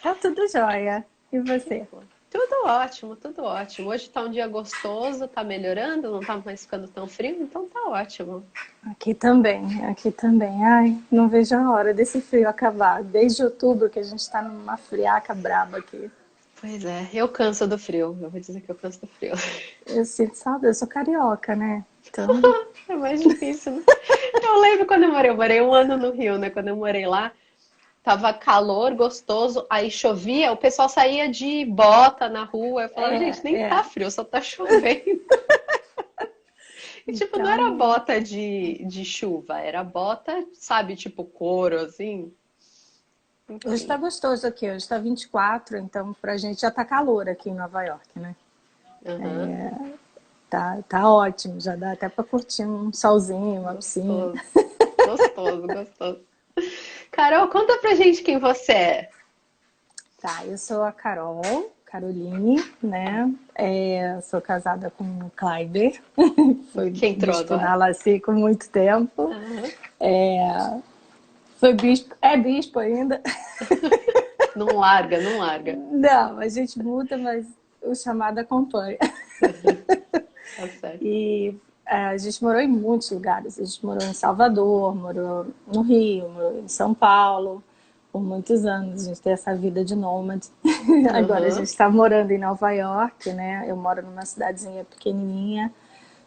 Tá tudo jóia. E você? Tudo ótimo, tudo ótimo. Hoje tá um dia gostoso, tá melhorando, não tá mais ficando tão frio, então tá ótimo. Aqui também, aqui também. Ai, não vejo a hora desse frio acabar. Desde outubro que a gente tá numa friaca braba aqui. Pois é, eu canso do frio. Eu vou dizer que eu canso do frio. Eu sinto saudade, eu sou carioca, né? Então, É mais difícil, né? Eu lembro quando eu morei um ano no Rio, né? Quando eu morei lá, tava calor, gostoso, aí chovia, o pessoal saía de bota na rua. Eu falava, gente, nem tá é. frio, só tá chovendo. E tipo, não era Então, bota de chuva, era bota, sabe, tipo couro, assim. hoje tá Enfim. gostoso aqui, hoje tá 24, então pra gente já tá calor aqui em Nova York, né? Aham. Tá ótimo, já dá até pra curtir um solzinho, uma piscina. Gostoso. Gostoso, gostoso. Carol, conta pra gente quem você é. Tá, eu sou a Carol, Caroline, né? Sou casada com o Kleiber, foi Que entrou bispo agora. na Laci com muito tempo. Aham. Foi bispo, é bispo ainda. Não larga, não larga. Não, a gente muda, mas o chamado acompanha. Tá certo. E a gente morou em muitos lugares. A gente morou em Salvador, morou no Rio, morou em São Paulo por muitos anos. A gente tem essa vida de nômade. Agora a gente Aham. está morando em Nova York, né? Eu moro numa cidadezinha pequenininha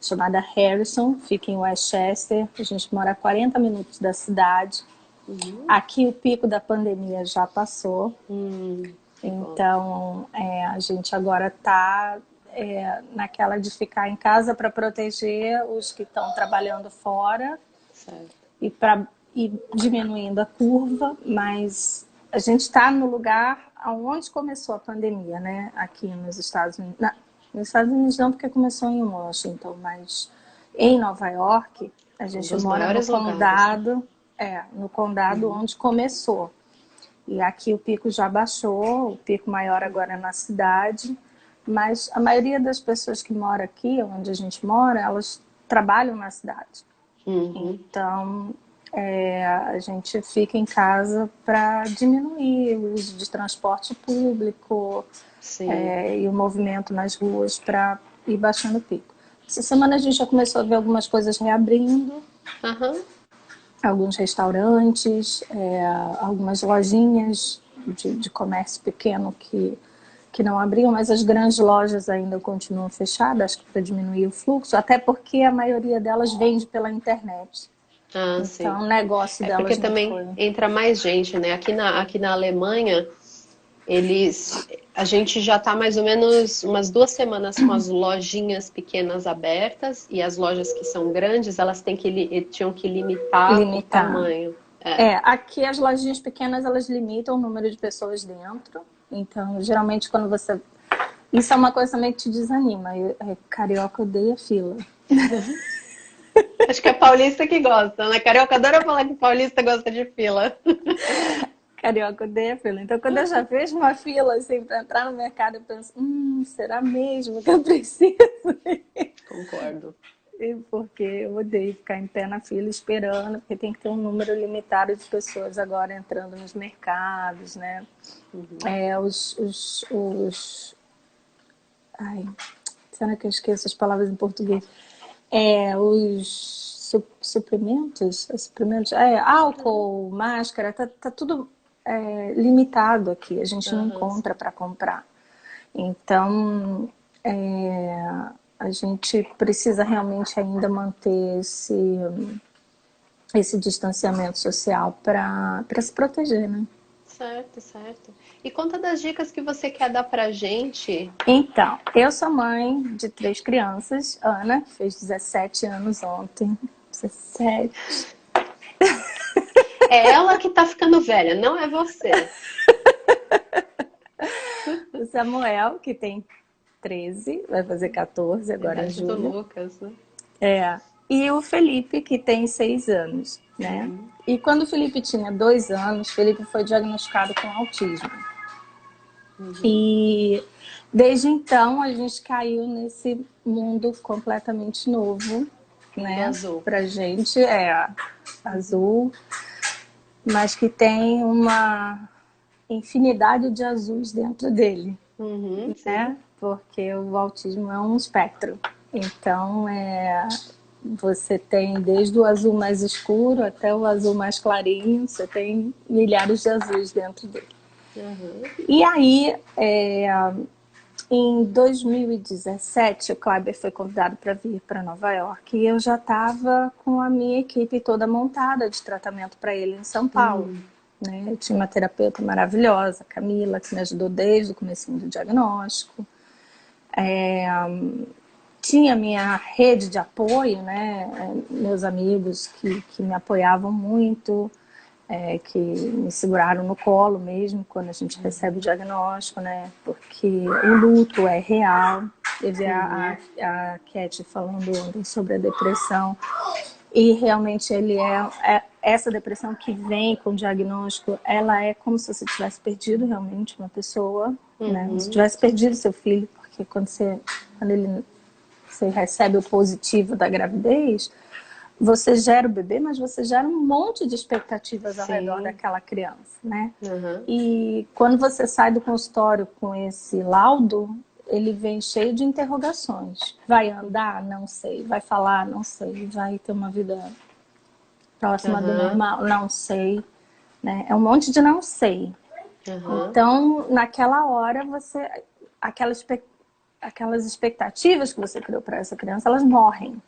chamada Harrison, fica em Westchester. A gente mora a 40 minutos da cidade. Uhum. Aqui o pico da pandemia já passou, Que bom. então a gente agora está naquela de ficar em casa para proteger os que estão trabalhando fora Certo. e para ir diminuindo a curva, mas a gente está no lugar onde começou a pandemia, né? Aqui nos Estados Unidos. Nos Estados Unidos não, porque começou em Washington, mas em Nova York a Um gente dos mora no maiores lugares, né? condado, no condado onde começou. E aqui o pico já baixou, o pico maior agora é na cidade, mas a maioria das pessoas que moram aqui, onde a gente mora, elas trabalham na cidade. Uhum. Então, a gente fica em casa para diminuir o uso de transporte público Sim. e o movimento nas ruas para ir baixando o pico. Essa semana a gente já começou a ver algumas coisas reabrindo, Aham. alguns restaurantes, algumas lojinhas de comércio pequeno que não abriam, mas as grandes lojas ainda continuam fechadas, acho que para diminuir o fluxo, até porque a maioria delas vende pela internet. Ah, Então, sim. o negócio É porque delas não também foi. entra mais gente, né? Aqui na Alemanha, a gente já tá mais ou menos umas 2 semanas com as lojinhas pequenas abertas e as lojas que são grandes, elas tinham que limitar o Limitar. tamanho. É. Aqui as lojinhas pequenas elas limitam o número de pessoas dentro. Então, geralmente quando você. Isso é uma coisa também que te desanima. Carioca odeia fila. Acho que é paulista que gosta, né? Carioca adora falar que paulista gosta de fila. Carioca odeia fila. Então, quando eu já vejo uma fila assim para entrar no mercado, eu penso: será mesmo que eu preciso? Concordo. Porque eu odeio ficar em pé na fila esperando, porque tem que ter um número limitado de pessoas agora entrando nos mercados, né? Uhum. É, os ai, será que eu esqueço as palavras em português? Os suprimentos, álcool, máscara, tá tudo limitado aqui, a gente não Aham, encontra sim. para comprar. Então, é, a gente precisa realmente ainda manter esse distanciamento social para se proteger, né? Certo, certo. E conta das dicas que você quer dar pra gente. Então, eu sou mãe de 3 crianças. Ana, que fez 17 anos ontem. 17. É ela que tá ficando velha, não é você. O Samuel, que tem 13, vai fazer 14 agora em Idade do julho. Lucas, né? E o Felipe, que tem 6 anos, né? Uhum. E quando o Felipe tinha 2 anos, Felipe foi diagnosticado com autismo. Uhum. E desde então a gente caiu nesse mundo completamente novo, Mundo né? azul. Pra gente é azul, mas que tem infinidade de azuis dentro dele, sim. né? Porque o autismo é um espectro. Então, você tem desde o azul mais escuro até o azul mais clarinho, você tem milhares de azuis dentro dele. Uhum. E aí, em 2017, o Kleber foi convidado para vir para Nova York e eu já estava com a minha equipe toda montada de tratamento para ele em São Paulo. Né? Eu tinha uma terapeuta maravilhosa, Camila, que me ajudou desde o começo do diagnóstico. Tinha minha rede de apoio, né? Meus amigos que me apoiavam muito, que me seguraram no colo mesmo quando a gente recebe o diagnóstico, né? Porque o luto é real. Teve a Cat falando ontem sobre a depressão. E realmente essa depressão que vem com o diagnóstico, ela é como se você tivesse perdido realmente uma pessoa, né? Se tivesse perdido seu filho, porque você recebe o positivo da gravidez, você gera o bebê, mas você gera um monte de expectativas ao redor daquela criança, né? E quando você sai do consultório com esse laudo, ele vem cheio de interrogações. Vai andar? Não sei. Vai falar? Não sei. Vai ter uma vida próxima do normal? Não sei. Né? É um monte de não sei. Então, naquela hora, aquelas expectativas que você criou para essa criança, elas morrem.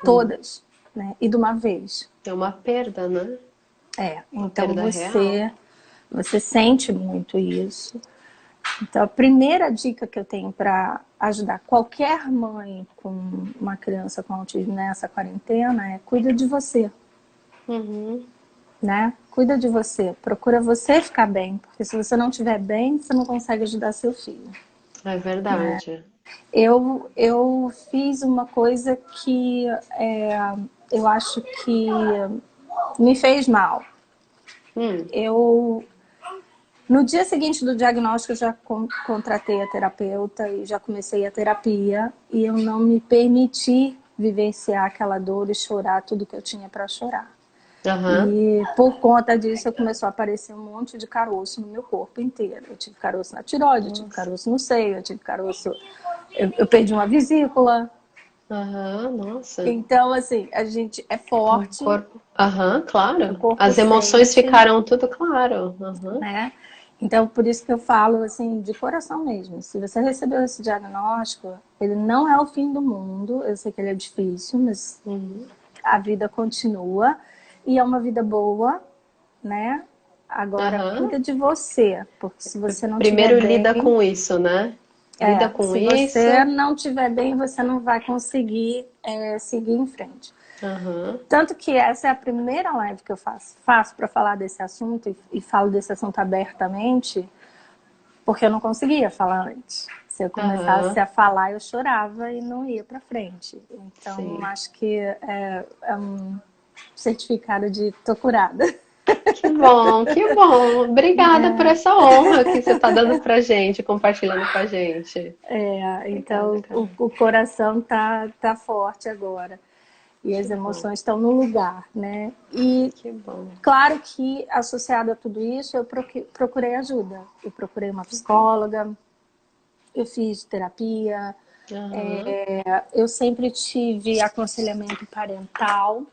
Todas. Né? E de uma vez. É uma perda, né? Então perda real. você sente muito isso. Então, a primeira dica que eu tenho para ajudar qualquer mãe com uma criança com autismo nessa quarentena é cuida de você. Né? Cuida de você. Procura você ficar bem. Porque se você não estiver bem, você não consegue ajudar seu filho. É verdade. Eu fiz uma coisa que eu acho que me fez mal. No dia seguinte do diagnóstico, eu já contratei a terapeuta e já comecei a terapia. E eu não me permiti vivenciar aquela dor e chorar tudo que eu tinha para chorar. E por conta disso, começou a aparecer um monte de caroço no meu corpo inteiro. Eu tive caroço na tireoide, eu tive caroço no seio, eu tive caroço... Eu perdi uma vesícula. Nossa. Então, assim, a gente é forte. O corpo... claro. O corpo As emoções sente, ficaram tudo claro. né? Então, por isso que eu falo, assim, de coração mesmo. Se você recebeu esse diagnóstico, ele não é o fim do mundo. Eu sei que ele é difícil, mas a vida continua. E é uma vida boa, né? Agora, cuida de você. Porque se você não estiver Primeiro lida bem... com isso, né? Lida com se isso. você não estiver bem, você não vai conseguir seguir em frente. Tanto que essa é a primeira live que eu faço. Faço para falar desse assunto e falo desse assunto abertamente, porque eu não conseguia falar antes. Se eu começasse a falar, eu chorava e não ia para frente. Então, acho que é um certificado de tô curada. Que bom, que bom. Obrigada por essa honra que você está dando pra gente, compartilhando com a gente. Então Obrigada, o coração tá forte agora. E as que bom, emoções estão no lugar, né? E que bom. claro que associado a tudo isso, eu procurei ajuda. Eu procurei uma psicóloga, eu fiz terapia, eu sempre tive aconselhamento parental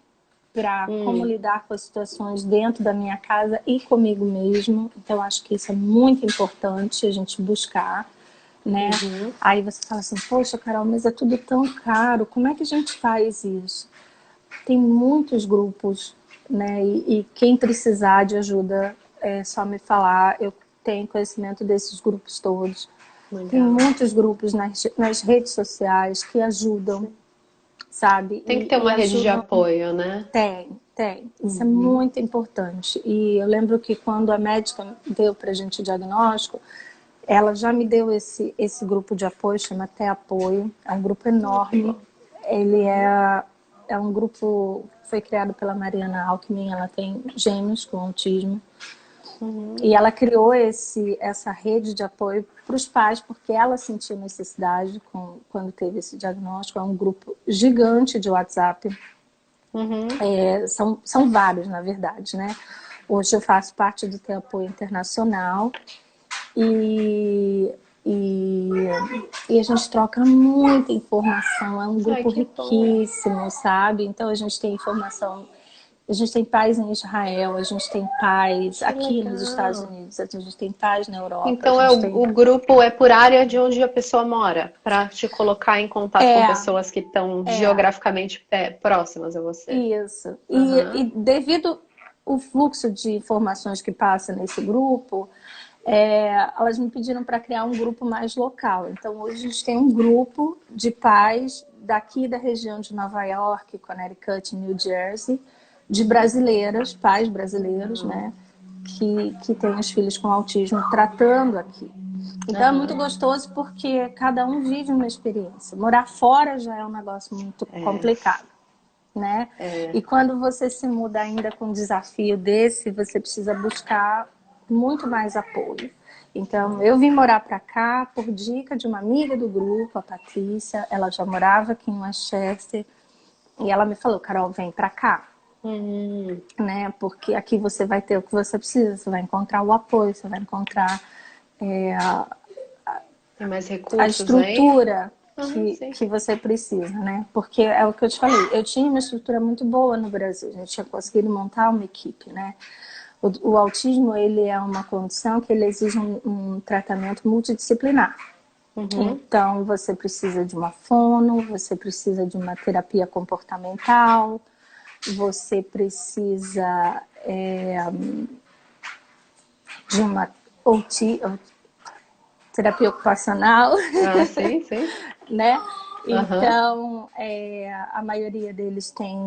para como lidar com as situações dentro da minha casa e comigo mesmo. Então, acho que isso é muito importante a gente buscar, né? Aí você fala assim, poxa, Carol, mas é tudo tão caro, como é que a gente faz isso? Tem muitos grupos, né? E quem precisar de ajuda é só me falar. Eu tenho conhecimento desses grupos todos. Legal. Tem muitos grupos nas redes sociais que ajudam, sabe? Tem que ter uma rede de apoio, né? Tem. Isso é muito importante. E eu lembro que quando a médica deu pra gente o diagnóstico, ela já me deu esse grupo de apoio, chama Até Apoio. É um grupo enorme. Ele é um grupo, foi criado pela Mariana Alckmin, ela tem gêmeos com autismo. E ela criou essa rede de apoio para os pais, porque ela sentiu necessidade quando teve esse diagnóstico. É um grupo gigante de WhatsApp. São vários, na verdade, né? Hoje eu faço parte do Ter Apoio Internacional e, e, e a gente troca muita informação, é um Ai, grupo que bom. riquíssimo, sabe? Então a gente tem informação, a gente tem pais em Israel, a gente tem pais Que aqui nos Estados legal. Unidos, a gente tem pais na Europa, a Então é gente tem... o grupo é por área de onde a pessoa mora, para te colocar em contato com É, pessoas que estão é, geograficamente próximas a você. isso. E Aham. devido o fluxo de informações que passa nesse grupo, elas me pediram para criar um grupo mais local. Então, hoje a gente tem um grupo de pais daqui da região de Nova York, Connecticut, New Jersey, de brasileiras, pais brasileiros, né, que têm os filhos com autismo tratando aqui. Então é muito Aham. gostoso porque cada um vive uma experiência. Morar fora já é um negócio muito É, complicado, né? é. E quando você se muda ainda com um desafio desse, você precisa buscar muito mais apoio. Então, eu vim morar para cá por dica de uma amiga do grupo, a Patrícia. Ela já morava aqui em Westchester e ela me falou: Carol, vem para cá, Hum, né? Porque aqui você vai ter o que você precisa, você vai encontrar o apoio, você vai encontrar é, tem mais a recursos aí? estrutura Aham, sim. que você precisa, né? Porque é o que eu te falei, eu tinha uma estrutura muito boa no Brasil, a gente tinha conseguido montar uma equipe, né? O autismo, ele é uma condição que ele exige um tratamento multidisciplinar. Uhum, Então, você precisa de uma fono, você precisa de uma terapia comportamental, você precisa de uma terapia ocupacional, ah, sim, sim. né? Aham, Então, a maioria deles tem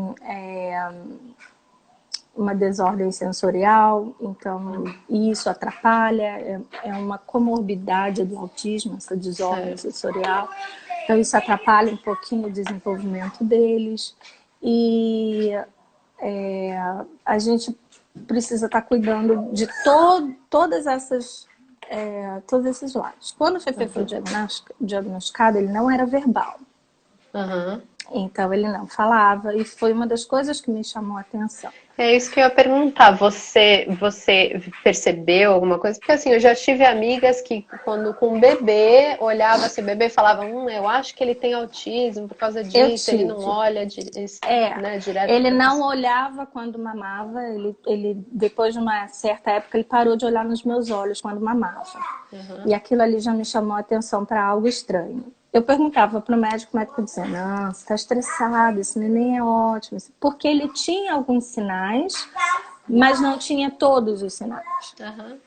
uma desordem sensorial, então isso atrapalha, é uma comorbidade do autismo, essa desordem certo. sensorial. Então, isso atrapalha um pouquinho o desenvolvimento deles. E a gente precisa estar cuidando de todas essas todos esses lados. Quando o Fefe foi Aham, diagnosticado, ele não era verbal. aham. Então, ele não falava. E foi uma das coisas que me chamou a atenção. É isso que eu ia perguntar. Você percebeu alguma coisa? Porque assim, eu já tive amigas que quando com um bebê, olhava assim, o bebê e falava, eu acho que ele tem autismo por causa Eu disso, ele não tive. olha, É, né, direto ele para a não pessoa. olhava quando mamava, ele depois de uma certa época, ele parou de olhar nos meus olhos quando mamava. E Aham, aquilo ali já me chamou a atenção para algo estranho. Eu perguntava para o médico dizia, não, você está estressado, esse neném é ótimo. Porque ele tinha alguns sinais, mas não tinha todos os sinais. aham.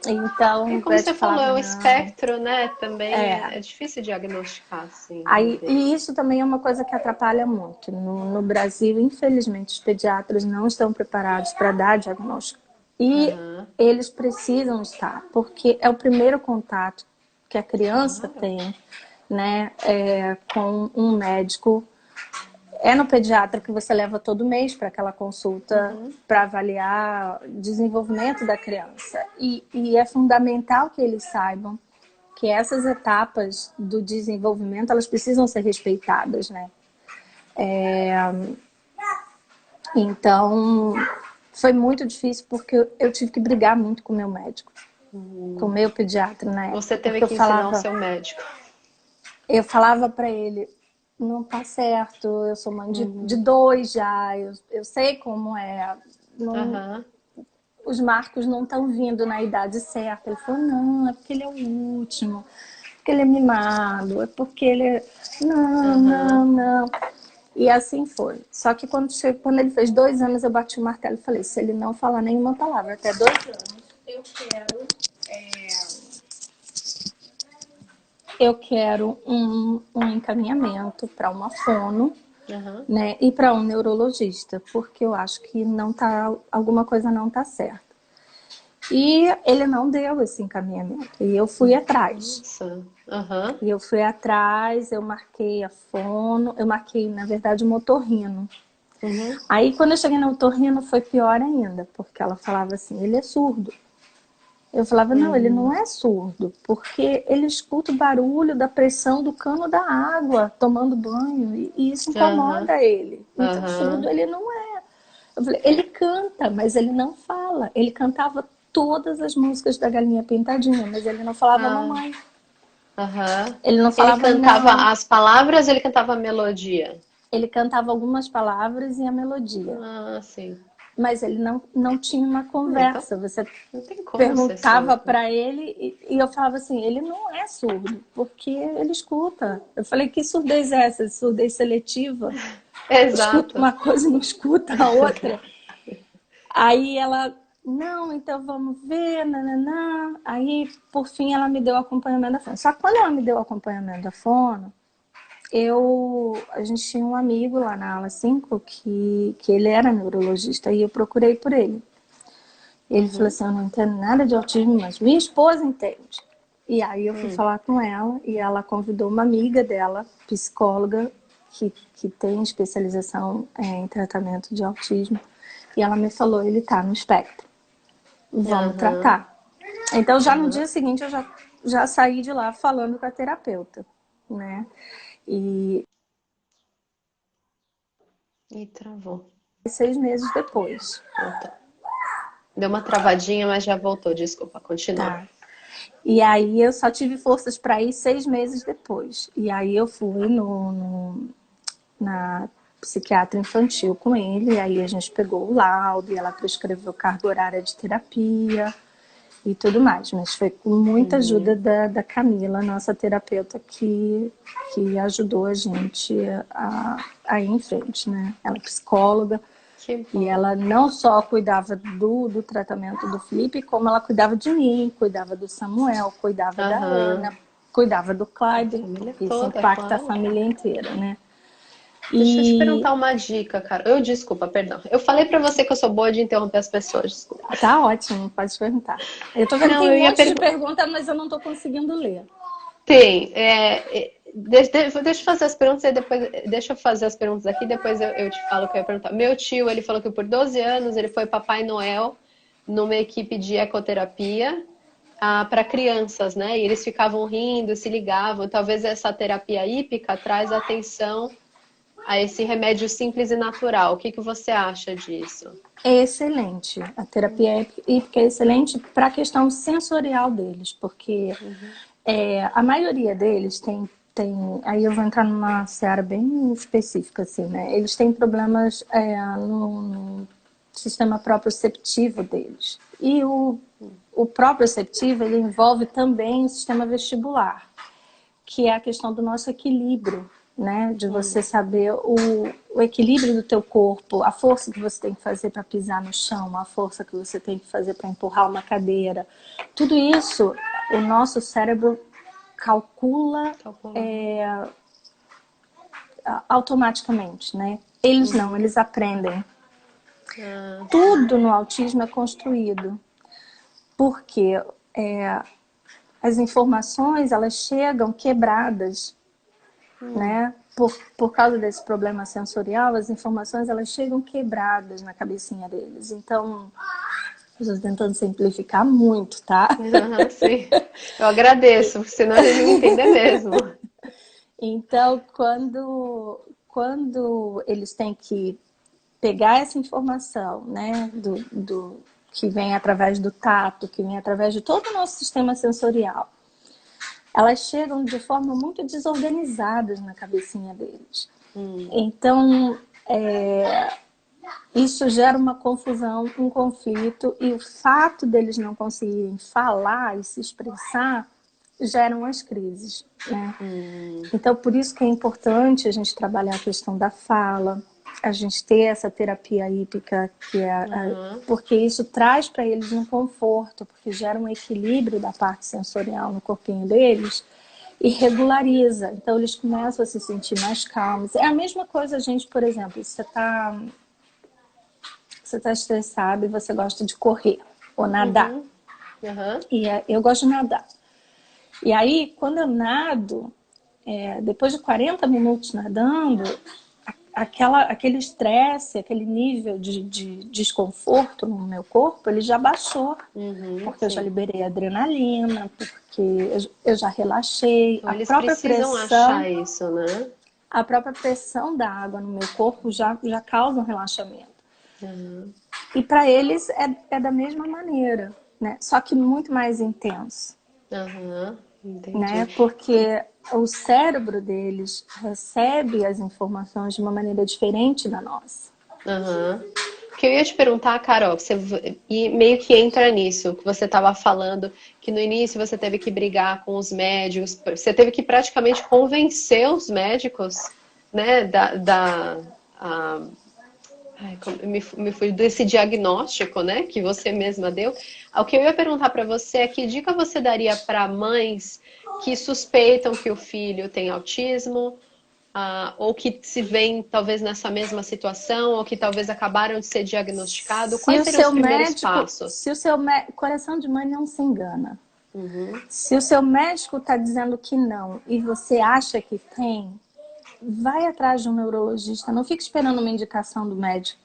Então, E o como você médico falou, falava, é um não. espectro, né? Também É, é difícil diagnosticar, assim, um aí, bebê. e isso também é uma coisa que atrapalha muito. No Brasil, infelizmente, os pediatras não estão preparados para dar diagnóstico. E Aham, eles precisam estar, porque é o primeiro contato que a criança claro. tem, né, com um médico. É no pediatra que você leva todo mês para aquela consulta Uhum. para avaliar o desenvolvimento da criança. E é fundamental que eles saibam que essas etapas do desenvolvimento elas precisam ser respeitadas, né? Então foi muito difícil porque eu tive que brigar muito com o meu médico, com o meu pediatra na Você época, teve porque que ensinar o seu médico. eu falava para ele, não tá certo, eu sou mãe de dois já, eu sei como é, não, Aham, os marcos não estão vindo na idade certa. Ele falou, não, é porque ele é o último, porque ele é mimado, é porque ele é... Não, não, aham. não. E assim foi. Só que quando ele fez 2 anos, eu bati o martelo e falei, se ele não falar nenhuma palavra até 2 anos, eu quero um encaminhamento para uma fono, Aham. né, e para um neurologista, porque eu acho que não tá, alguma coisa não tá certa. E ele não deu esse encaminhamento. E eu fui atrás. Nossa. Aham. E eu fui atrás, eu marquei a fono, eu marquei, na verdade, o motorrino. Uhum. Aí, quando eu cheguei no otorrino, foi pior ainda, porque ela falava assim, ele é surdo. Eu falava, não, ele não Uhum. é surdo, porque ele escuta o barulho da pressão do cano da água tomando banho, e isso Aham. incomoda ele. Então, surdo Aham. ele não é. Eu falei, ele canta, mas ele não fala. Ele cantava todas as músicas da Galinha Pintadinha, mas ele não falava Ah, mamãe. aham. Ele não Ele falava não. cantava as palavras, ele cantava a melodia. Ele cantava algumas palavras e a melodia. Ah, sim. Mas ele não tinha uma Então, conversa. Você não tem como ser perguntava surdo. para ele e eu falava assim, ele não é surdo, porque ele escuta. Eu falei, que surdez é essa? Surdez seletiva? Escuta Exato. uma coisa e não escuta a outra. Aí ela, não, então vamos ver, nananã. Aí, por fim, ela me deu o acompanhamento da fono. Só que quando ela me deu o acompanhamento da fono, a gente tinha um amigo lá na ala 5 que ele era neurologista e eu procurei por ele. Ele falou Uhum. assim, eu não entendo nada de autismo, mas minha esposa entende. E aí eu fui Hum. falar com ela e ela convidou uma amiga dela, psicóloga, que tem especialização em tratamento de autismo. E ela me falou, ele tá no espectro, vamos Aham. tratar. Então já no Aham. dia seguinte eu já saí de lá falando com a terapeuta, né? E Ih, travou. 6 meses depois, Voltou. Deu uma travadinha, mas já voltou. Desculpa, continua. tá? E aí eu só tive forças para ir 6 meses depois. E aí eu fui na psiquiatra infantil com ele, e aí a gente pegou o laudo e ela prescreveu carga horária de terapia e tudo mais. Mas foi com muita ajuda Uhum. da Camila, nossa terapeuta, que ajudou a gente a ir em frente, né? Ela é psicóloga. Que E bom. ela não só cuidava do tratamento do Felipe, como ela cuidava de mim, cuidava do Samuel, cuidava da Ana, Aham. cuidava do A Clyde, família porque isso toda, impacta a claro. família inteira, né? Deixa eu te E perguntar uma dica, cara. Desculpa, perdão. Eu falei pra você que eu sou boa de interromper as pessoas, desculpa. tá ótimo, pode perguntar. Eu tô vendo que Não, tem eu um ia monte de perguntar. perguntas, mas eu não tô conseguindo ler. Tem. Deixa eu fazer as perguntas e depois. Deixa eu fazer as perguntas aqui, depois eu te falo o que eu ia perguntar. Meu tio, ele falou que por 12 anos ele foi Papai Noel numa equipe de ecoterapia para crianças, né? E eles ficavam rindo, se ligavam. Talvez essa terapia hípica traz atenção a esse remédio simples e natural. O que que você acha disso? É excelente. A terapia hípica é excelente para a questão sensorial deles, porque Uhum. a maioria deles tem. Aí eu vou entrar numa seara bem específica, assim, né? Eles têm problemas no sistema proprioceptivo deles. E o proprioceptivo, ele envolve também o sistema vestibular, que é a questão do nosso equilíbrio, né? De você saber o equilíbrio do teu corpo, a força que você tem que fazer para pisar no chão, a força que você tem que fazer para empurrar uma cadeira. Tudo isso, o nosso cérebro calcula Calculado. automaticamente, né? Eles não, Uhum. eles aprendem. Ah, sim. Tudo no autismo é construído, porque é, as informações elas chegam quebradas, né? Por causa desse problema sensorial, as informações elas chegam quebradas na cabecinha deles. Então, estou tentando simplificar muito, tá? Aham, sim. Eu agradeço, senão a gente não entender mesmo. Então, quando eles têm que pegar essa informação, né, que vem através do tato, que vem através de todo o nosso sistema sensorial, elas chegam de forma muito desorganizadas na cabecinha deles. Hum. Então, isso gera uma confusão, um conflito, e o fato deles não conseguirem falar e se expressar geram as crises, né? Então, por isso que é importante a gente trabalhar a questão da fala, a gente ter essa terapia hípica, Aham. porque isso traz para eles um conforto, porque gera um equilíbrio da parte sensorial no corpinho deles e regulariza. Então, eles começam a se sentir mais calmos. É a mesma coisa, gente, por exemplo, você tá estressado e você gosta de correr ou nadar. Uhum. Aham. E eu gosto de nadar. E aí, quando eu nado, depois de 40 minutos nadando, aquele estresse, aquele nível de desconforto no meu corpo, ele já baixou. Uhum, Porque eu já sim. liberei adrenalina, porque eu já relaxei. Então eles precisam achar isso, né? A própria pressão da água no meu corpo já causa um relaxamento. Uhum. E para eles é da mesma maneira, né? Só que muito mais intenso, Uhum. né? Entendi. Porque o cérebro deles recebe as informações de uma maneira diferente da nossa. Aham. O que eu ia te perguntar, Carol, e meio que entra nisso, que você estava falando, que no início você teve que brigar com os médicos, você teve que praticamente convencer os médicos, né, a- ai, me fui desse diagnóstico, né, que você mesma deu. O que eu ia perguntar para você é que dica você daria para mães que suspeitam que o filho tem autismo, ou que se veem talvez nessa mesma situação, ou que talvez acabaram de ser diagnosticados, Se quais o seriam os seu primeiros médico, passos? se o seu coração de mãe não se engana. Uhum, Se o seu médico está dizendo que não e você acha que tem, vai atrás de um neurologista. Não fique esperando uma indicação do médico.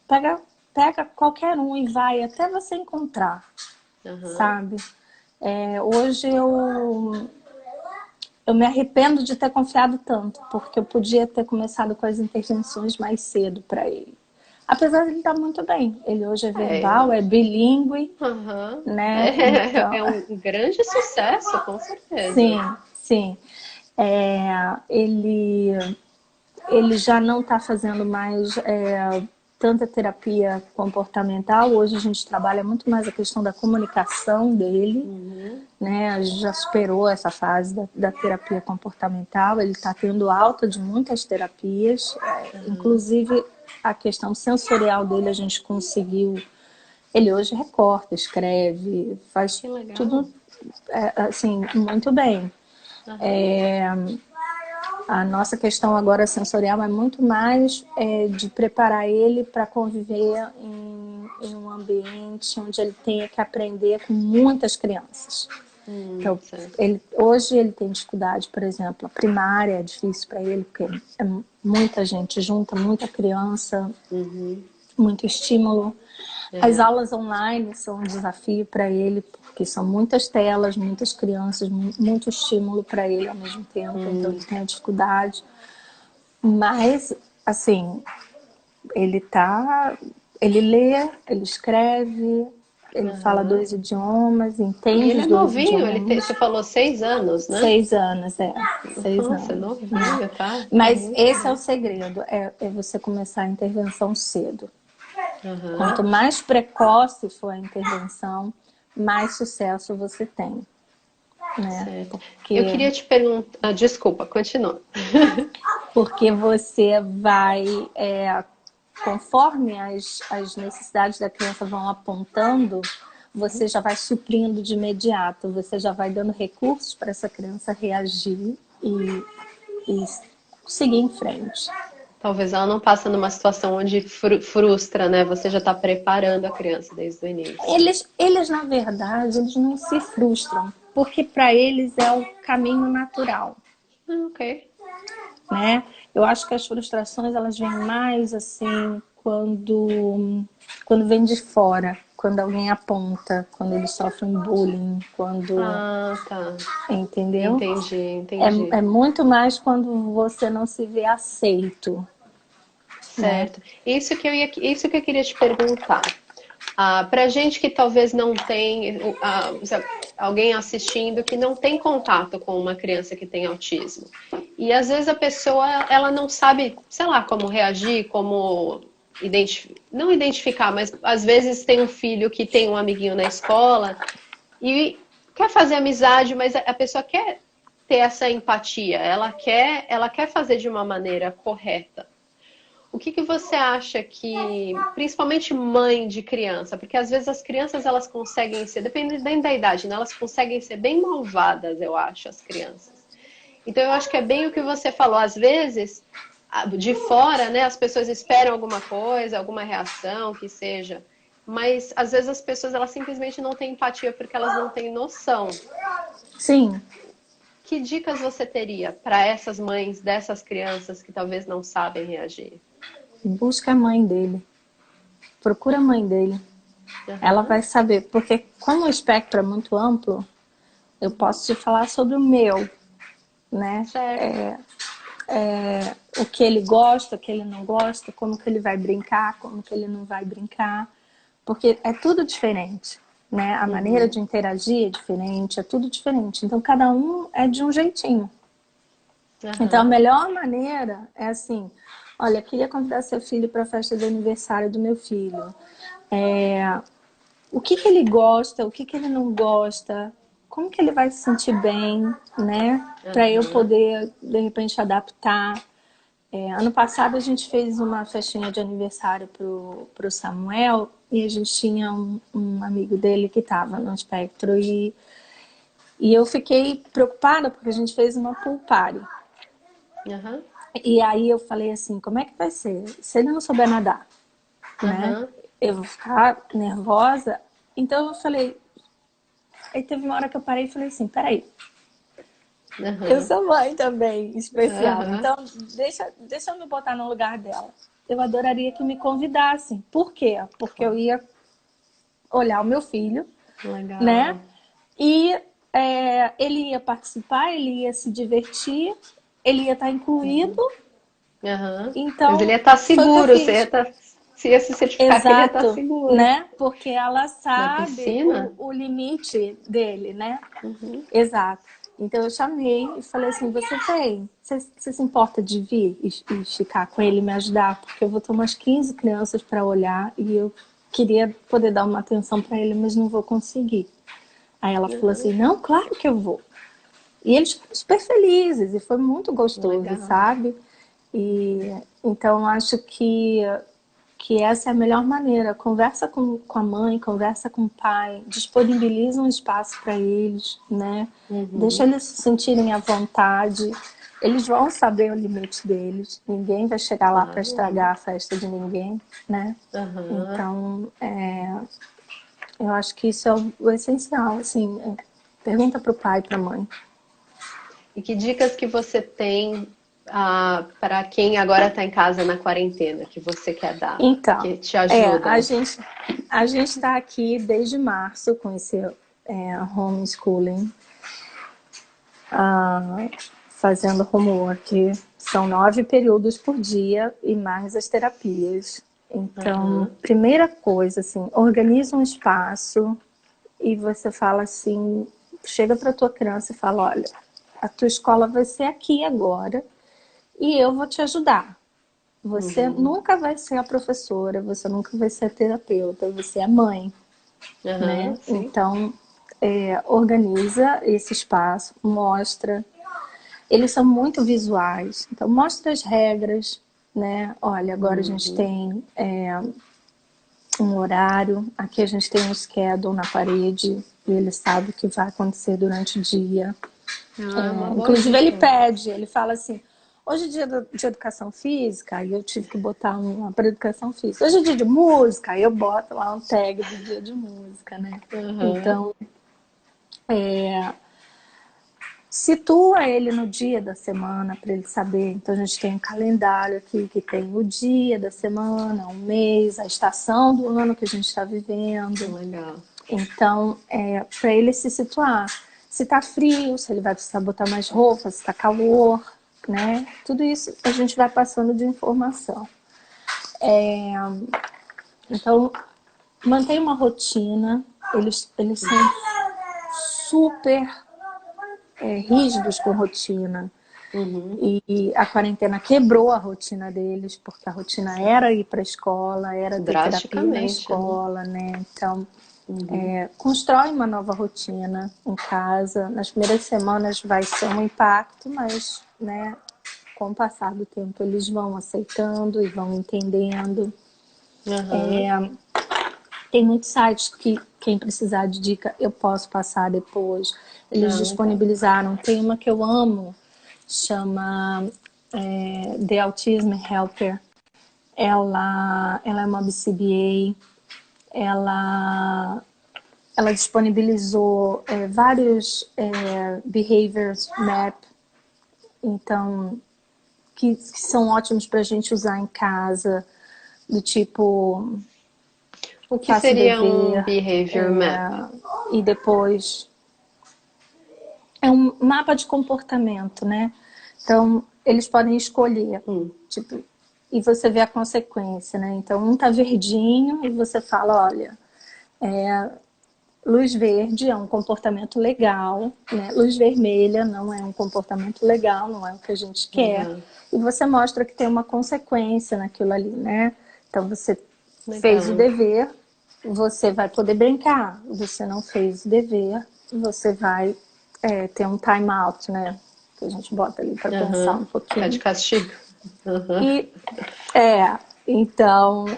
Pega qualquer um e vai até você encontrar, uhum. sabe? Hoje eu me arrependo de ter confiado tanto, porque eu podia ter começado com as intervenções mais cedo para ele. Apesar de ele estar muito bem. Ele hoje é verbal, é bilíngue, Uhum. né? Então, É um grande sucesso, com sim, certeza. sim. Ele já não está fazendo mais tanta terapia comportamental. Hoje a gente trabalha muito mais a questão da comunicação dele, Uhum, né? A gente já superou essa fase da terapia comportamental. Ele está tendo alta de muitas terapias, uhum. inclusive a questão sensorial dele a gente conseguiu. Ele hoje recorta, escreve, faz Que legal. tudo assim muito bem. Uhum, A nossa questão agora sensorial é muito mais de preparar ele para conviver em um ambiente onde ele tenha que aprender com muitas crianças. Então, certo. hoje ele tem dificuldade, por exemplo, a primária é difícil para ele, porque é muita gente junta, muita criança, Uhum, muito estímulo. As é. aulas online são um desafio para ele, porque são muitas telas, muitas crianças, muito estímulo para ele ao mesmo tempo, então ele Hum, tem a dificuldade. Mas, assim, ele tá. Ele lê, ele escreve, ele fala uhum. 2 idiomas, E entende ele é os 2 idiomas. novinho, você falou 6 anos, né? 6 anos, 6 Nossa, é anos. Né? novinho, tá Mas muito esse é o bem. segredo, é você começar a intervenção cedo. Quanto Aham, mais precoce for a intervenção, mais sucesso você tem, né? certo. Eu Porque, queria te perguntar, desculpa, continua. porque você vai, conforme as necessidades da criança vão apontando, você já vai suprindo de imediato, você já vai dando recursos para essa criança reagir e seguir em frente. Talvez ela não passe numa situação onde frustra, né? Você já está preparando a criança desde o início. Eles, na verdade, eles não se frustram, porque para eles é o caminho natural, Ok. né? Eu acho que as frustrações elas vêm mais assim quando vem de fora, quando alguém aponta, quando eles sofrem bullying, quando, Ah, tá. entendeu? Entendi, É entendi. muito mais quando você não se vê aceito, né? Certo. Isso que eu queria te perguntar. Para gente que talvez não tem, alguém assistindo que não tem contato com uma criança que tem autismo. E às vezes a pessoa, ela não sabe, sei lá, como reagir, como não identificar, mas às vezes tem um filho que tem um amiguinho na escola e quer fazer amizade, mas a pessoa quer ter essa empatia, ela quer fazer de uma maneira correta. O que que você acha que, principalmente mãe de criança, porque às vezes as crianças elas conseguem ser, dependendo da idade, né? Elas conseguem ser bem malvadas, eu acho, as crianças. Então eu acho que é bem o que você falou. Às vezes, de fora, né, as pessoas esperam alguma coisa, alguma reação, que seja. Mas às vezes as pessoas elas simplesmente não têm empatia porque elas não têm noção. Sim, Que dicas você teria para essas mães dessas crianças que talvez não sabem reagir? busca a mãe dele, procura a mãe dele. Ela Aham, vai saber, porque como o espectro é muito amplo, eu posso te falar sobre o meu, né? certo. o que ele gosta, o que ele não gosta, como que ele vai brincar, como que ele não vai brincar, porque é tudo diferente, né? A maneira de interagir é diferente, é tudo diferente. Então, cada um é de um jeitinho. Então, a melhor maneira é assim, olha, queria convidar seu filho para a festa de aniversário do meu filho. O que ele gosta, o que ele não gosta, como que ele vai se sentir bem, né? Para eu poder, de repente, adaptar. Ano passado a gente fez uma festinha de aniversário pro Samuel e a gente tinha um amigo dele que estava no espectro e eu fiquei preocupada porque a gente fez uma pool party. E aí eu falei assim, como é que vai ser? Se ele não souber nadar, né? Eu vou ficar nervosa. Então eu falei... Aí teve uma hora que eu parei e falei assim, peraí. Eu sou mãe também, especial. Então deixa eu me botar no lugar dela. Eu adoraria que me convidassem. Por quê? Porque eu ia olhar o meu filho, né? E ele ia participar, ele ia se divertir, ele ia estar incluído. Então, mas ele ia estar seguro, você ia se certificar que ele ia estar seguro. Né? Porque ela sabe o limite dele, né? Exato. Então eu chamei e falei assim, você se importa de vir e ficar com ele e me ajudar? Porque eu vou ter umas 15 crianças para olhar e eu queria poder dar uma atenção para ele, mas não vou conseguir. Aí ela falou assim, não, claro que eu vou. E eles ficaram super felizes e foi muito gostoso, sabe? E então acho que essa é a melhor maneira. Conversa com a mãe, conversa com o pai, disponibiliza um espaço para eles, né? Deixa eles se sentirem à vontade. Eles vão saber o limite deles. Ninguém vai chegar lá para estragar a festa de ninguém, né? Então, eu acho que isso é o essencial, assim. Pergunta pro pai, pra mãe. E que dicas que você tem para quem agora está em casa na quarentena, que você quer dar? Então, que te ajuda? A gente está aqui desde março com esse homeschooling, fazendo homework. São 9 períodos por dia e mais as terapias. Então, primeira coisa, assim, organiza um espaço e você fala assim, chega para tua criança e fala, olha, a tua escola vai ser aqui agora e eu vou te ajudar. Você nunca vai ser a professora, você nunca vai ser a terapeuta, você é a mãe, né? Então, organiza esse espaço, mostra. Eles são muito visuais, então mostra as regras, né? Olha, agora a gente tem um horário, aqui a gente tem um schedule na parede e ele sabe o que vai acontecer durante o dia. Inclusive ele pede, ele fala assim, hoje é dia de educação física, e eu tive que botar uma para educação física. Hoje é dia de música, aí eu boto lá um tag do dia de música, né? Então, situa ele no dia da semana para ele saber. Então a gente tem um calendário aqui que tem o dia da semana, um mês, a estação do ano que a gente está vivendo. Legal. Então, para ele se situar. Se tá frio, se ele vai precisar botar mais roupa, se tá calor, né? Tudo isso a gente vai passando de informação. Então, mantém uma rotina. Eles são super rígidos com rotina. E a quarentena quebrou a rotina deles, porque a rotina era ir para a escola, era ter terapia na escola, né? Então, constrói uma nova rotina em casa. Nas primeiras semanas vai ser um impacto, mas, né, com o passar do tempo eles vão aceitando e vão entendendo. Tem muitos sites que quem precisar de dica eu posso passar depois. Eles disponibilizaram. Tem uma que eu amo, chama The Autism Helper. Ela é uma BCBA. Ela disponibilizou vários behaviors map, então que são ótimos para a gente usar em casa, do tipo o que seria um behavior map? E depois é um mapa de comportamento, né? Então eles podem escolher, Hum. tipo, e você vê a consequência, né? Então, um tá verdinho e você fala, olha, luz verde é um comportamento legal, né? Luz vermelha não é um comportamento legal, não é o que a gente quer. Legal. E você mostra que tem uma consequência naquilo ali, né? Então, você fez o Legal. dever, você vai poder brincar. Você não fez o dever, você vai ter um time out, né? Que a gente bota ali para pensar um Aham. Ficar de pouquinho. castigo. Aham. E então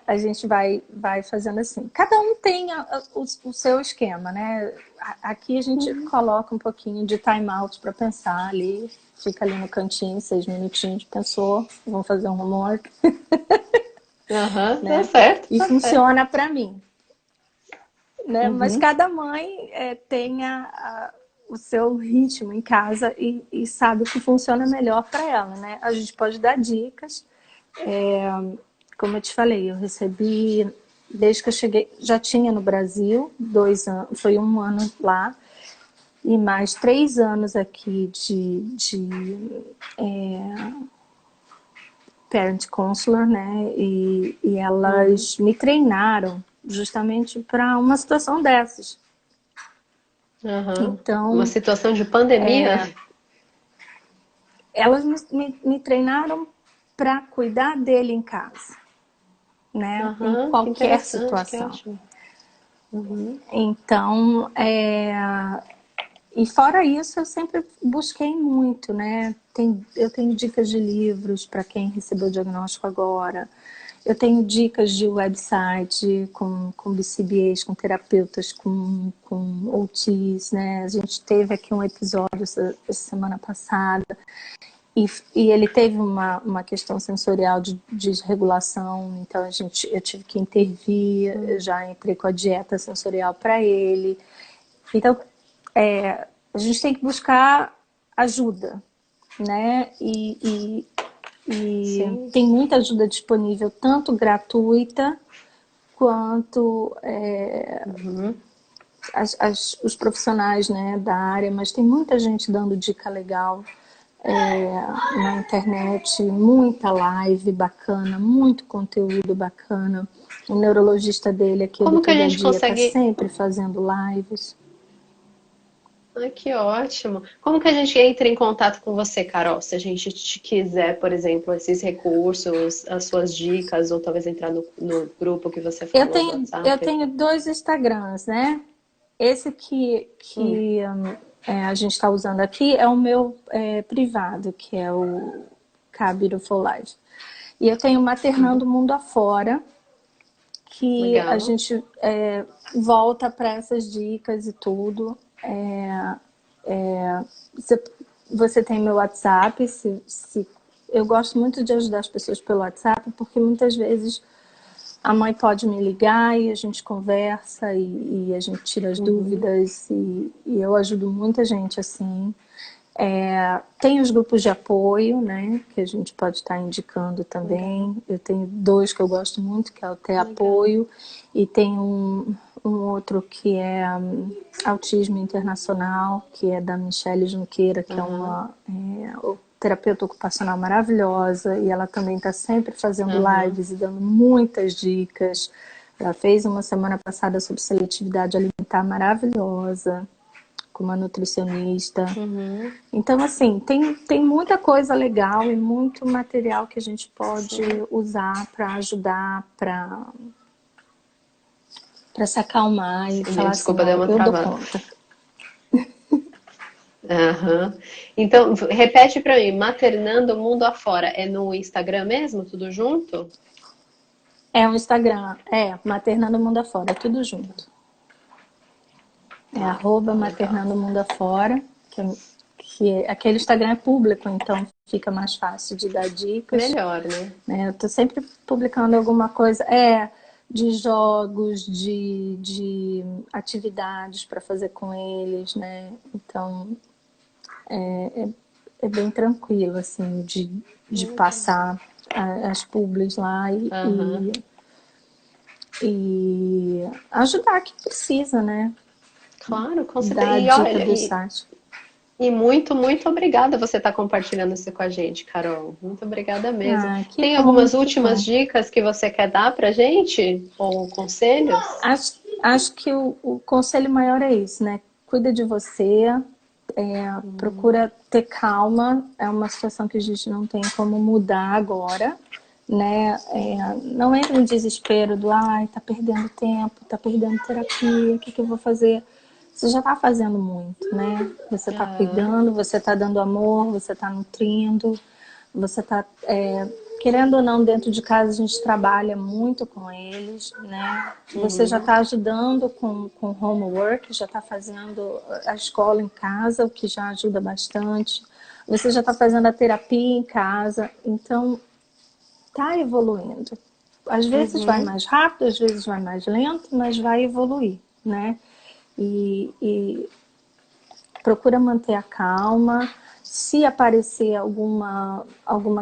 a gente vai fazendo assim. Cada um tem o seu esquema, né? Aqui a gente coloca um pouquinho de time out para pensar ali, fica ali no cantinho, 6 minutinhos, pensou, vamos fazer um homework, Aham, tá né? certo, E tá certo. funciona para mim, né? Mas Uhum. cada mãe tem o seu ritmo em casa e sabe o que funciona melhor para ela, né? A gente pode dar dicas. Como eu te falei, eu recebi, desde que eu cheguei, já tinha no Brasil, 2 anos, foi 1 ano lá, e mais 3 anos aqui de parent counselor, né? E Uhum. elas me treinaram justamente para uma situação dessas. Aham. Uma Então, situação de pandemia? elas me treinaram para cuidar dele em casa, né? Em Aham, que qualquer interessante, que situação. ótimo. Uhum. Então, e fora isso, eu sempre busquei muito, né? Eu tenho dicas de livros para quem recebeu o diagnóstico agora. Eu tenho dicas de website com BCBAs, com terapeutas, com OTs, né? A gente teve aqui um episódio essa semana passada e ele teve uma questão sensorial de desregulação, então eu tive que intervir, eu já entrei com a dieta sensorial para ele. Então, a gente tem que buscar ajuda, né? E Sim. tem muita ajuda disponível, tanto gratuita quanto Uhum. os profissionais, né, da área, mas tem muita gente dando dica legal na internet, muita live bacana, muito conteúdo bacana. O neurologista dele aqui, o Como que Dr. a gente Gadia, está consegue. sempre fazendo lives. Ai, que ótimo. Como que a gente entra em contato com você, Carol? Se a gente te quiser, por exemplo, esses recursos, as suas dicas, ou talvez entrar no grupo que você Eu falou do tenho, eu WhatsApp. tenho 2 Instagrams, né? Esse Hum. a gente está usando aqui é o meu privado, que é o K Beautiful Life. E eu tenho Maternando Uhum. Mundo Afora, que a Legal. gente volta para essas dicas e tudo. Você, você tem meu WhatsApp, eu gosto muito de ajudar as pessoas pelo WhatsApp, porque muitas vezes a mãe pode me ligar e a gente conversa e a gente tira as Uhum. dúvidas e eu ajudo muita gente assim. Tem os grupos de apoio, né, que a gente pode estar indicando Legal. também. Eu tenho 2 que eu gosto muito, que é o Ter Legal. Apoio, e tem um outro que é Autismo Internacional, que é da Michelle Junqueira, que é Aham. uma terapeuta ocupacional maravilhosa, e ela também está sempre fazendo Aham. lives e dando muitas dicas. Ela fez uma semana passada sobre seletividade alimentar maravilhosa, com uma nutricionista. Uhum. Então, assim, tem muita coisa legal e muito material que a gente pode Sim. usar para ajudar, para se acalmar e falar assim, Desculpa, deu ó, uma eu dou travada. conta. Aham. Então, repete pra mim, Maternando Mundo Afora, é no Instagram mesmo, tudo junto? É um Instagram, Maternando Mundo Afora, tudo junto. É Tá, arroba tá legal. Maternando Mundo Afora, aquele Instagram é público, então fica mais fácil de dar dicas. Melhor, né? Né? Eu tô sempre publicando alguma coisa, de jogos, de atividades para fazer com eles, né? Então é bem tranquilo, assim, de Legal. passar as publis lá Aham. e ajudar quem precisa, né? Claro, com certeza. Dar a E dica olha, do site. E muito, muito obrigada você estar compartilhando isso com a gente, Carol. Muito obrigada mesmo. Ah, que Tem bom, algumas que últimas bom. dicas que você quer dar pra gente? Ou conselhos? Acho que o conselho maior é isso, né? Cuida de você, procura ter calma. É uma situação que a gente não tem como mudar agora, né? Não entra no desespero do ai, tá perdendo tempo, tá perdendo terapia, o que que eu vou fazer? Você já tá fazendo muito, né? Você tá Aham, cuidando, você tá dando amor, você tá nutrindo, você tá querendo ou não, dentro de casa a gente trabalha muito com eles, né? Você já está ajudando com homework, já está fazendo a escola em casa, o que já ajuda bastante. Você já está fazendo a terapia em casa, então está evoluindo. Às vezes vai uhum, mais rápido, às vezes vai mais lento, mas vai evoluir, né? E procura manter a calma. Se aparecer alguma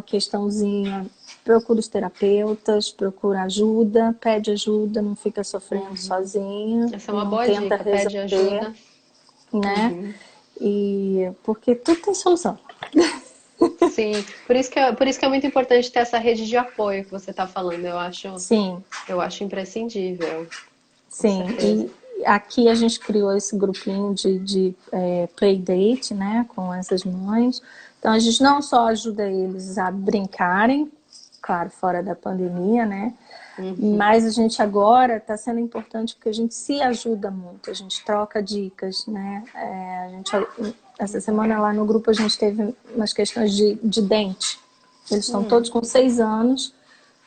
questãozinha, procura os terapeutas, procura ajuda, pede ajuda, não fica sofrendo uhum. sozinha, Essa é uma não boa tenta dica. Pede resolver, ajuda. né? Uhum. E porque tudo tem solução. Sim, por isso que é muito importante ter essa rede de apoio que você está falando. Sim, Eu acho imprescindível, com sim. certeza. E aqui a gente criou esse grupinho de playdate, né, com essas mães. Então a gente não só ajuda eles a brincarem, claro, fora da pandemia, né? Uhum. Mas a gente agora está sendo importante porque a gente se ajuda muito, a gente troca dicas, né? Essa semana lá no grupo a gente teve umas questões de dente. Eles estão todos com 6 anos,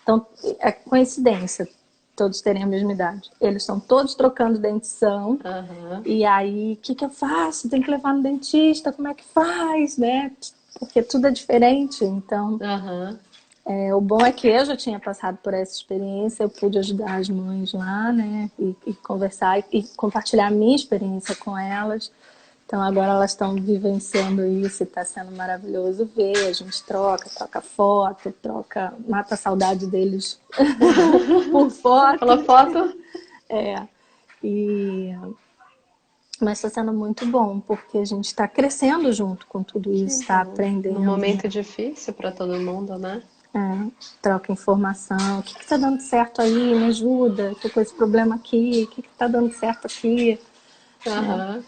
então é coincidência todos terem a mesma idade. Eles estão todos trocando dentição. Aham. E aí, o que que eu faço? Tem que levar no dentista, como é que faz, né? Porque tudo é diferente, então Aham. o bom é que eu já tinha passado por essa experiência, eu pude ajudar as mães lá, né? E conversar e compartilhar a minha experiência com elas. Então agora elas estão vivenciando isso e está sendo maravilhoso ver. A gente troca foto, mata a saudade deles por Pela foto. foto? É, e, mas está sendo muito bom, porque a gente está crescendo junto com tudo Que isso, está bom. Num aprendendo, né? momento difícil para todo mundo, né? Troca informação, o que está dando certo aí, me ajuda, estou com esse problema aqui, o que está dando certo aqui, né? Aham.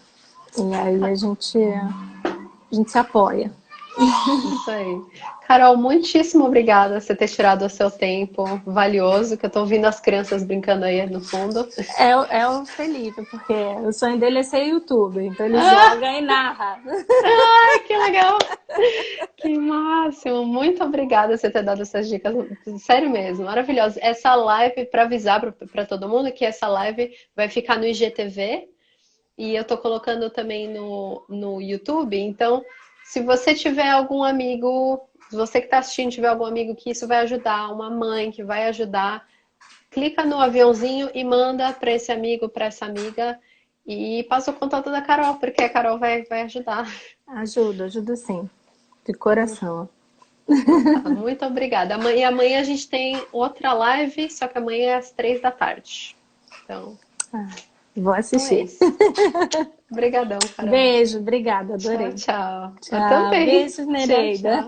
E aí a gente se apoia. Isso aí. Carol, muitíssimo obrigada por você ter tirado o seu tempo valioso, que eu tô ouvindo as crianças brincando aí no fundo. É o Felipe, porque o sonho dele é ser youtuber, então ele Ah, joga e narra. ai, que legal! Que máximo! Muito obrigada por você ter dado essas dicas. Sério mesmo, maravilhoso. Essa live, para avisar para todo mundo que essa live vai ficar no IGTV e eu tô colocando também no YouTube. Então, se você tiver algum amigo, se você que está assistindo tiver algum amigo que isso vai ajudar, uma mãe que vai ajudar, clica no aviãozinho e manda para esse amigo, para essa amiga e passa o contato da Carol, porque a Carol vai ajudar. Ajuda sim, de coração. Então tá, muito obrigada. Amanhã a gente tem outra live, só que amanhã é às 3 da tarde. Então, Vou então é assistir. isso. Obrigadão, Carol. Beijo, obrigada, Tchau, adorei. tchau. Eu Tchau, também. beijos, Tchau, Nereida. tchau.